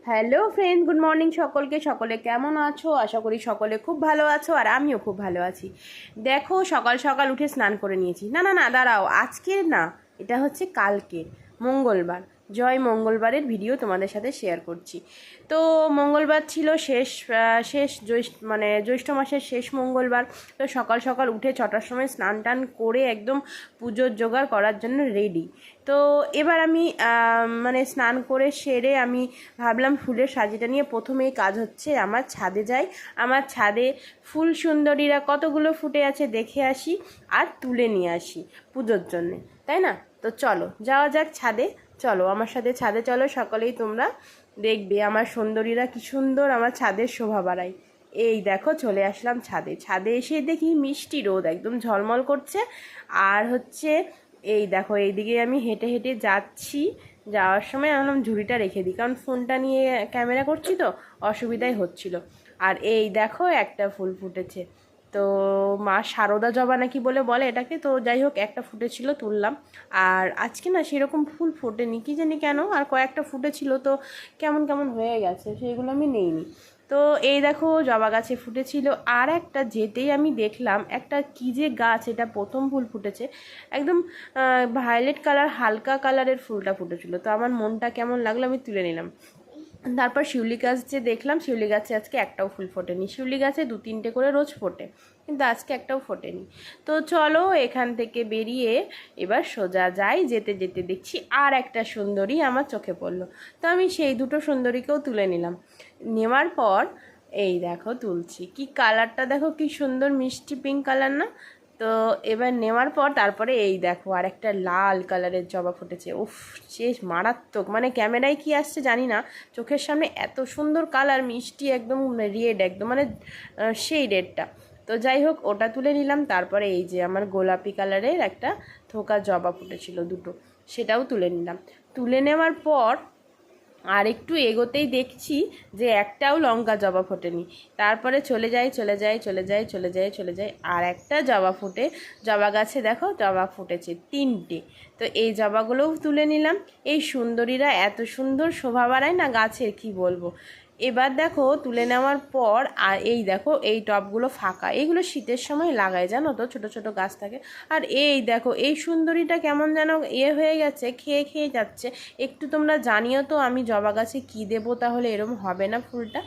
Hello friend, good morning সকলকে। সকলে কেমন আছো? আশা করি সকলে খুব ভালো আছো, আর আমিও খুব ভালো আছি। দেখো, সকাল সকাল উঠে স্নান করে নিয়েছি। না না না, দাঁড়াও, আজকের না, এটা হচ্ছে কালকে, মঙ্গলবার। জয় মঙ্গলবারের ভিডিও তোমাদের সাথে শেয়ার করছি। তো মঙ্গলবার ছিল শেষ জ্যৈষ্ঠ মাসের শেষ মঙ্গলবার। তো সকাল সকাল উঠে 6টার সময় স্নান টান করে একদম পুজোর জোগাড় করার জন্য রেডি। তো এবার আমি স্নান করে সেরে আমি ভাবলাম ফুলের সাজিটা নিয়ে প্রথমেই কাজ হচ্ছে আমার ছাদে যাই। আমার ছাদে ফুল সুন্দরীরা কতগুলো ফুটে আছে দেখে আসি, আর তুলে নিয়ে আসি পুজোর জন্যে, তাই না? তো চলো যাওয়া যাক ছাদে। চলো আমার সাথে ছাদে চলো, সকলেই তোমরা দেখবে আমার সুন্দরীরা কি সুন্দর আমার ছাদের শোভা বাড়ায়। এই দেখো, চলে আসলাম ছাদে। ছাদে এসে দেখি মিষ্টি রোদ একদম ঝলমল করছে। আর হচ্ছে এই দেখো, এইদিকে আমি হেঁটে হেঁটে যাচ্ছি। যাওয়ার সময় আমি ঝুড়িটা রেখে দিই, কারণ ফোনটা নিয়ে ক্যামেরা করছি তো অসুবিধাই হচ্ছিল। আর এই দেখো, একটা ফুল ফুটেছে। তো মা শারদা জবা নাকি বলে এটাকে, তো যাই হোক, একটা ফুটেছিল, তুললাম। আর আজকে না সেরকম ফুল ফোটেনি, কি জানি কেন, আর কয়েকটা ফুটেছিল তো কেমন কেমন হয়ে গেছে, সেইগুলো আমি নেইনি। তো এই দেখো, জবা গাছে ফুটেছিল। আর একটা যেতেই আমি দেখলাম একটা কি যে গাছ, এটা প্রথম ফুল ফুটেছে, একদম ভায়োলেট কালার, হালকা কালারের ফুলটা ফুটেছিল। তো আমার মনটা কেমন লাগলো, আমি তুলে নিলাম। তারপর শিউলি গাছ যে দেখলাম, শিউলি গাছে আজকে একটাও ফুল ফোটেনি। শিউলি গাছে 2-3টে করে রোজ ফোটে, কিন্তু আজকে একটাও ফোটেনি। তো চলো এখান থেকে বেরিয়ে এবার সোজা যাই। যেতে যেতে দেখছি আর একটা সুন্দরী আমার চোখে পড়লো। তো আমি সেই দুটো সুন্দরীকেও তুলে নিলাম। নেওয়ার পর এই দেখো তুলছি, কি কালারটা দেখো, কি সুন্দর মিষ্টি পিঙ্ক কালার না? তো এবার নেওয়ার পর তারপরে এই দেখো আর একটা লাল কালারের জবা ফুটেছে। উফ, শেষ মারাত্মক, ক্যামেরায় কি আসছে জানি না, চোখের সামনে এত সুন্দর কালার, মিষ্টি একদম রেড, একদম সেই রেডটা। তো যাই হোক, ওটা তুলে নিলাম। তারপরে এই যে আমার গোলাপি কালারের একটা থোকা জবা ফুটেছিল দুটো, সেটাও তুলে নিলাম। তুলে নেওয়ার পর আর একটু এগোতেই দেখছি যে একটাও লঙ্কা জবা ফোটেনি। তারপরে চলে যাই, আর একটা জবা ফুটে, জবা গাছে দেখো জবা ফুটেছে 3টে। তো এই জবাগুলোও তুলে নিলাম। এই সুন্দরীরা এত সুন্দর শোভা বাড়ায় না গাছের, কি বলবো। এবার দেখো তুলে নেওয়ার পর, আর এই দেখো এই টবগুলো ফাঁকা, এইগুলো শীতের সময় লাগায়, জানো তো, ছোট ছোট গাছ থাকে। আর এই দেখো এই সুন্দরীটা কেমন যেন হয়ে গেছে, খেয়ে খেয়ে যাচ্ছে। একটু তোমরা জানিও তো আমি জবা গাছে কী দেবো, তাহলে এরম হবে না ফুলটা।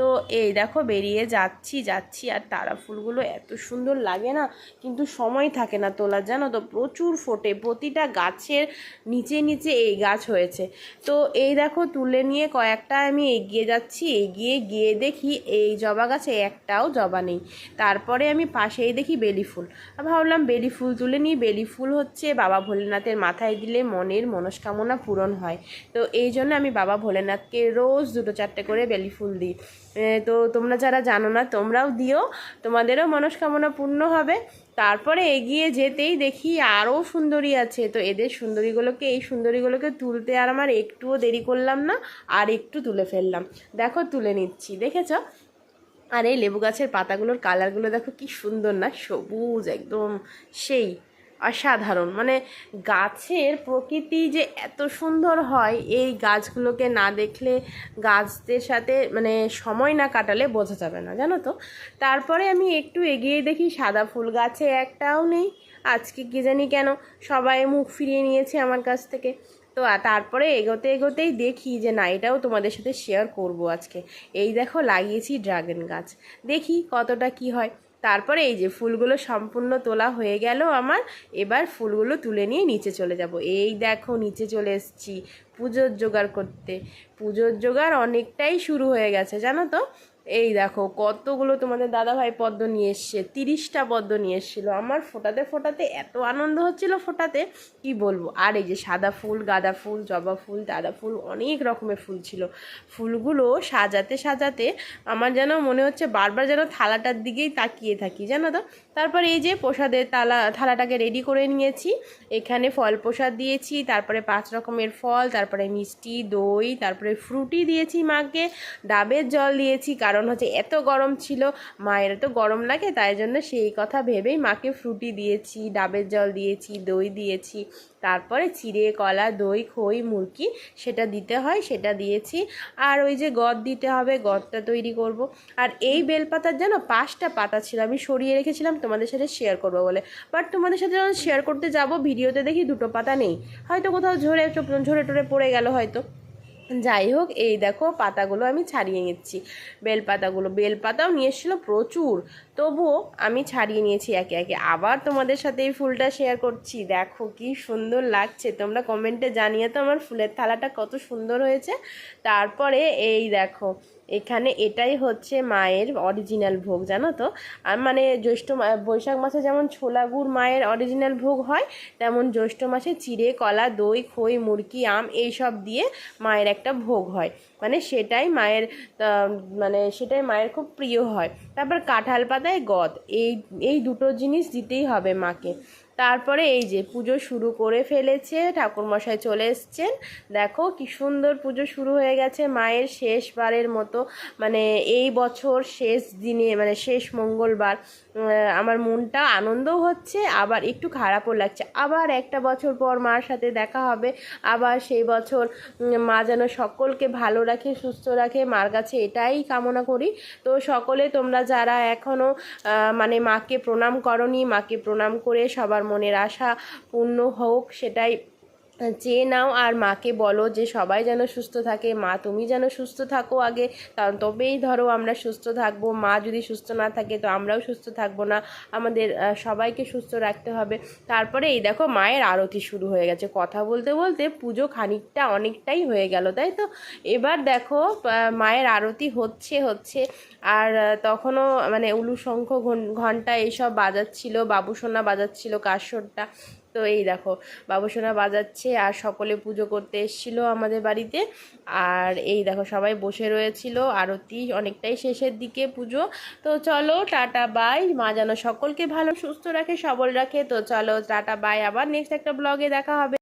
তো এই দেখো বেরিয়ে যাচ্ছি, আর তারা ফুলগুলো এত সুন্দর লাগে না, কিন্তু সময় থাকে না তোলার, জানো তো, প্রচুর ফোটে, প্রতিটা গাছের নিচে নিচে এই গাছ হয়েছে। তো এই দেখো তুলে নিয়ে কয়েকটা আমি এগিয়ে যাচ্ছি, এগিয়ে গিয়ে দেখি এই জবা গাছে একটাও জবা নেই। তারপরে আমি পাশেই দেখি বেলি ফুল। ভাবলাম বেলি ফুল তুলে নিই। বেলি ফুল হচ্ছে বাবা ভোলেনাথের মাথায় দিলে মনের মনস্কামনা পূরণ হয়। তো এই জন্য আমি বাবা ভোলেনাথকে রোজ 2-4টে করে বেলি ফুল দিই। তো তোমরা যারা জানো না, তোমরাও দিও, তোমাদেরও মনস্কামনা পূর্ণ হবে। তারপরে এগিয়ে যেতেই দেখি আরও সুন্দরী আছে। তো এই সুন্দরীগুলোকে তুলতে আর আমার একটুও দেরি করলাম না, আর একটু তুলে ফেললাম। দেখো তুলে নিচ্ছি, দেখেছ? আর এই লেবু গাছের পাতাগুলোর কালারগুলো দেখো কি সুন্দর না, সবুজ একদম, সেই অসাধারণ। গাছের প্রকৃতি যে এত সুন্দর হয়, এই গাছগুলোকে না দেখলে, গাছদের সাথে সময় না কাটালে বোঝা যাবে না, জানো তো। তারপরে আমি একটু এগিয়ে দেখি সাদা ফুল গাছে একটাও নেই। আজকে কি জানি কেন সবাই মুখ ফিরিয়ে নিয়েছে আমার কাছ থেকে। তো তারপরে এগোতেই দেখি যে না, এটাও তোমাদের সাথে শেয়ার করব আজকে। এই দেখো লাগিয়েছি ড্রাগন গাছ, দেখি কতটা কি হয়। তারপরে এই যে ফুলগুলো সম্পূর্ণ তোলা হয়ে গেল আমার। এবার ফুলগুলো তুলে নিয়ে নিচে চলে যাব। এই দেখো নিচে চলে এসেছি পুজোর জোগাড় করতে। পুজোর জোগাড় অনেকটাই শুরু হয়ে গেছে, জানো তো। এই দেখো কতগুলো তোমাদের দাদাভাই পদ্ম নিয়ে এসছে, 30টা পদ্ম নিয়ে এসেছিলো। আমার ফোটাতে ফোটাতে এত আনন্দ হচ্ছিল ফোটাতে, কি বলবো। আর এই যে সাদা ফুল, গাঁদা ফুল, জবা ফুল, গাঁদা ফুল, অনেক রকমের ফুল ছিল। ফুলগুলো সাজাতে সাজাতে আমার যেন মনে হচ্ছে বারবার যেন থালাটার দিকেই তাকিয়ে থাকি, জানো তো। তারপরে এই যে প্রসাদের থালাটাকে রেডি করে নিয়েছি। এখানে ফল প্রসাদ দিয়েছি, তারপরে 5 রকমের ফল, তারপরে মিষ্টি, দই, তারপরে ফ্রুটি দিয়েছি মাকে, ডাবের জল দিয়েছি, কারণ হচ্ছে এত গরম ছিল, মায়ের তো গরম লাগে, তাই জন্য সেই কথা ভেবেই মাকে ফ্রুটি দিয়েছি, ডাবের জল দিয়েছি, দই দিয়েছি। তারপরে চিড়ে কলা দই খই মুরকি সেটা দিতে হয়, সেটা দিয়েছি। আর ওই যে গদ দিতে হবে, গদটা তৈরি করব। আর এই বেলপাতার যেন 5টা পাতা ছিল, আমি সরিয়ে রেখেছিলাম তোমাদের সাথে শেয়ার করবো বলে, বাট তোমাদের সাথে যখন শেয়ার করতে যাব ভিডিওতে দেখি 2টো পাতা নেই, হয়তো কোথাও ঝরে টরে পড়ে গেল হয়তো। যাই হোক, এই দেখো পাতাগুলো আমি ছাড়িয়ে নিচ্ছি, বেলপাতাও নিয়ে এসেছিলো প্রচুর, তবুও আমি ছাড়িয়ে নিয়েছি একে একে। আবার তোমাদের সাথে এই ফুলটা শেয়ার করছি, দেখো কি সুন্দর লাগছে, তোমরা কমেন্টে জানিয়ে তো আমার ফুলের থালাটা কত সুন্দর হয়েছে। তারপরে এই দেখো, এখানে এটাই হচ্ছে মায়ের অরিজিনাল ভোগ, জানো তো। আর মানে বৈশাখ মাসে যেমন ছোলা গুড় মায়ের অরিজিনাল ভোগ হয়, তেমন জ্যৈষ্ঠ মাসে চিড়ে কলা দই খই মুরকি আম এইসব দিয়ে মায়ের একটা ভোগ হয়, সেটাই মায়ের খুব প্রিয় হয়। তারপর কাঁঠাল পাতায় গদ, এই দুটো জিনিস দিতেই হবে মাকে। তারপরে এই যে পুজো শুরু করে ফেলেছে, ঠাকুরমশাই চলে এসছেন, দেখো কি সুন্দর পুজো শুরু হয়ে গেছে মায়ের শেষবারের মতো, মানে এই বছর শেষ দিনে, মানে শেষ মঙ্গলবার। আমার মনটা আনন্দও হচ্ছে, আবার একটু খারাপও লাগছে, আবার একটা বছর পর মার সাথে দেখা হবে। আবার সেই বছর মা যেন সকলকে ভালো রাখে সুস্থ রাখে, মার কাছে এটাই কামনা করি। তো সকলে তোমরা যারা এখনও মানে মাকে প্রণাম করনি, মাকে প্রণাম করে সবার মনের আশা পূর্ণ হোক সেটাই চেয়ে নাও। আর মাকে বলো যে সবাই যেন সুস্থ থাকে, মা তুমি যেন সুস্থ থাকো আগে, তবেই ধরো আমরা সুস্থ থাকবো। মা যদি সুস্থ না থাকে তো আমরাও সুস্থ থাকবো না, আমাদের সবাইকে সুস্থ রাখতে হবে। তারপরে এই দেখো মায়ের আরতি শুরু হয়ে গেছে, কথা বলতে বলতে পুজো অনেকটাই হয়ে গেল, তাই তো। এবার দেখো মায়ের আরতি হচ্ছে আর তখনও মানে উলু শঙ্খ ঘন্টা এইসব বাজাচ্ছিল, বাবুসোনা বাজাচ্ছিল কাসরটা। তো এই দেখো বাবুসোনা বাজাচ্ছে আর সকলে পুজো করতে এসেছিলো আমাদের বাড়িতে। আর এই দেখো সবাই বসে রয়েছিল, আরতি অনেকটাই শেষের দিকে পুজো। তো চলো টাটা বাই, মা যেন সকলকে ভালো সুস্থ রাখে সবল রাখে। তো চলো টাটা বাই, আবার নেক্সট একটা ব্লগে দেখা হবে।